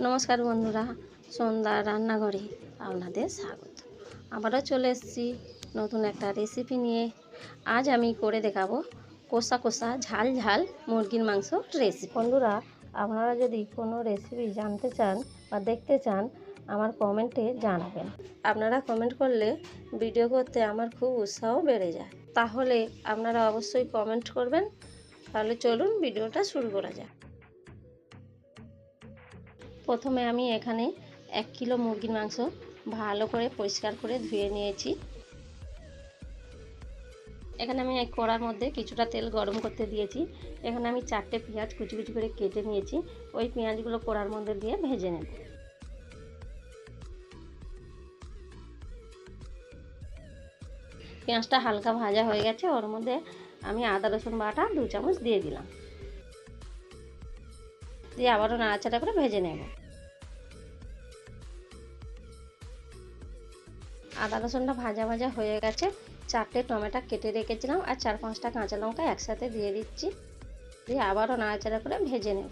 নমস্কার বন্ধুরা, সন্ধ্যা রান্নাঘরে আপনাদের স্বাগত। আবারও চলে এসেছি নতুন একটা রেসিপি নিয়ে। আজ আমি করে দেখাবো কষা কষা ঝাল ঝাল মুরগির মাংস রেসিপি। বন্ধুরা, আপনারা যদি কোনো রেসিপি জানতে চান বা দেখতে চান আমার কমেন্টে জানাবেন। আপনারা কমেন্ট করলে ভিডিও করতে আমার খুব উৎসাহ বেড়ে যায়। তাহলে আপনারা অবশ্যই কমেন্ট করবেন। তাহলে চলুন ভিডিওটা শুরু করা যাক। প্রথমে আমি এখানে 1 কিলো মুরগির মাংস ভালো করে পরিষ্কার করে ধুয়ে নিয়েছি। এখানে আমি এক কড়ার মধ্যে কিছুটা তেল গরম করতে দিয়েছি। এখানে আমি 4টে পেঁয়াজ কুচি কুচি করে কেটে নিয়েছি। ওই পেঁয়াজগুলো কড়ার মধ্যে দিয়ে ভেজে নেব। পেঁয়াজটা হালকা ভাজা হয়ে গেছে। ওর মধ্যে আমি আদা রসুন বাটা 2 চামচ দিয়ে দিলাম। দিয়ে আবারও নাড়াচাড়া করে ভেজে নেব। আদা রসুনটা ভাজা ভাজা হয়ে গেছে। 4টে টমেটো কেটে রেখেছিলাম আর 4-5টা কাঁচা লঙ্কা একসাথে দিয়ে দিচ্ছি। দিয়ে আবারও নাড়াচাড়া করে ভেজে নেব।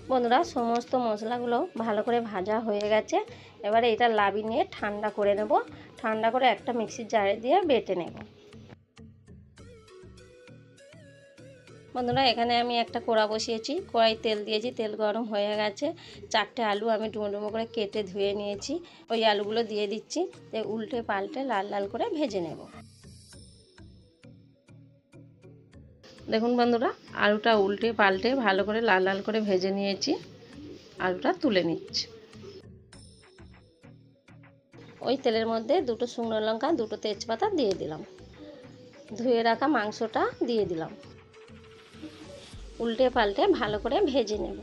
বন্ধুরা, সমস্ত মশলাগুলো ভালো করে ভাজা হয়ে গেছে। এবারে এটা লাবি নিয়ে ঠান্ডা করে নেব। ঠান্ডা করে একটা মিক্সির জারে দিয়ে বেটে নেব। বন্ধুরা, এখানে আমি একটা কড়া বসিয়েছি। কড়াই তেল দিয়েছি, তেল গরম হয়ে গেছে। 4টে আলু আমি ডুমো ডুমো করে কেটে ধুয়ে নিয়েছি। ওই আলুগুলো দিয়ে দিচ্ছি। দিয়ে উল্টে পাল্টে লাল লাল করে ভেজে নেব। দেখুন বন্ধুরা, আলুটা উল্টে পাল্টে ভালো করে লাল লাল করে ভেজে নিয়েছি। আলুটা তুলে নিচ্ছি। ওই তেলের মধ্যে 2টো শুকনো লঙ্কা 2টো তেজপাতা দিয়ে দিলাম। ধুয়ে রাখা মাংসটা দিয়ে দিলাম। উল্টে পাল্টে ভালো করে ভেজে নেব।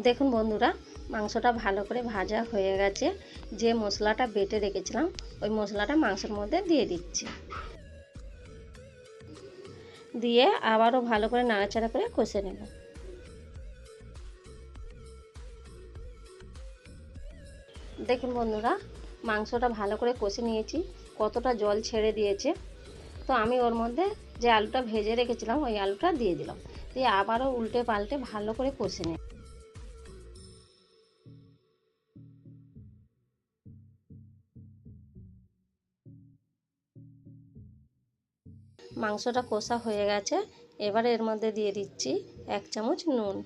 দেখুন বন্ধুরা, মাংসটা ভালো করে ভাজা হয়ে গেছে। যে মশলাটা বেটে রেখেছিলাম ওই মশলাটা মাংসের মধ্যে দিয়ে দিচ্ছি। দিয়ে আবারও ভালো করে নাড়াচাড়া করে কষে নেব। দেখুন বন্ধুরা, মাংসটা ভালো করে কষে নিয়েছি। কতটা জল ছেড়ে দিয়েছে। তো আমি ওর মধ্যে যে আলুটা ভেজে রেখেছিলাম ওই আলুটা দিয়ে দিলাম। দিয়ে আবারও উল্টে পাল্টে ভালো করে কষে নেব। মাংসটা কষা হয়ে গেছে। এবারে এর মধ্যে দিয়ে দিচ্ছি 1 চামচ নুন,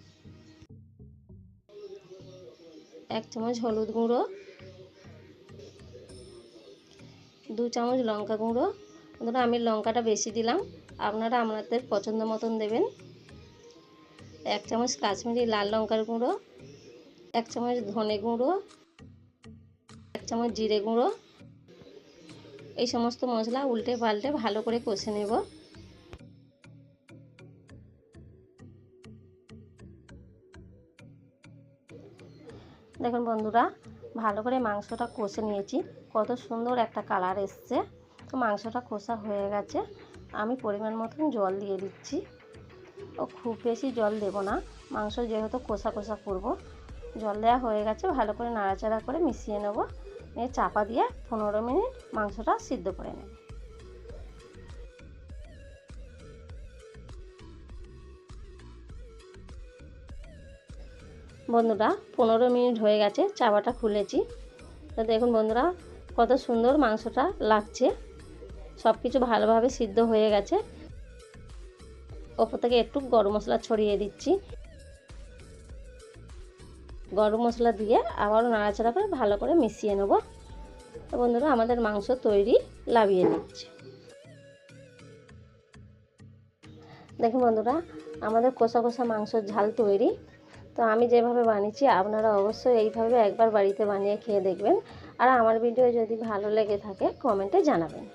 1 চামচ হলুদ গুঁড়ো, 2 চামচ লঙ্কা গুঁড়ো। ধরুন আমি লঙ্কাটা বেশি দিলাম, আপনারা আপনাদের পছন্দ মতন দেবেন। 1 চামচ কাশ্মীরি লাল লঙ্কার গুঁড়ো, 1 চামচ ধনে গুঁড়ো, 1 চামচ জিরে গুঁড়ো। এই সমস্ত মশলা উল্টে পাল্টে ভালো করে কষে নেব। দেখুন বন্ধুরা, ভালো করে মাংসটা কষে নিয়েছি। কত সুন্দর একটা কালার এসছে। তো মাংসটা কষা হয়ে গেছে। আমি পরিমাণ মতন জল দিয়ে দিচ্ছি। ও খুব বেশি জল দেব না, মাংস যেহেতু কষা কষা করব। জল দেওয়া হয়ে গেছে। ভালো করে নাড়াচাড়া করে মিশিয়ে নেব। নিয়ে চাপা দিয়ে 15 মিনিট মাংসটা সিদ্ধ করে নেব। বন্ধুরা, 15 মিনিট হয়ে গেছে। চাপাটা খুলেছি। তো দেখুন বন্ধুরা, কত সুন্দর মাংসটা লাগছে। সব কিছু ভালোভাবে সিদ্ধ হয়ে গেছে। ওপর থেকে একটু গরম মশলা ছড়িয়ে দিচ্ছি। গরম মশলা দিয়ে আবারও নাড়াচাড়া করে ভালো করে মিশিয়ে নেব। তো বন্ধুরা, আমাদের মাংস তৈরি, লাভিয়ে নিচ্ছি। দেখুন বন্ধুরা, আমাদের কষা কষা মাংসের ঝাল তৈরি। তো আমি যেভাবে বানিয়েছি আপনারা অবশ্যই এইভাবে একবার বাড়িতে বানিয়ে খেয়ে দেখবেন। আর আমার ভিডিও যদি ভালো লেগে থাকে কমেন্টে জানাবেন।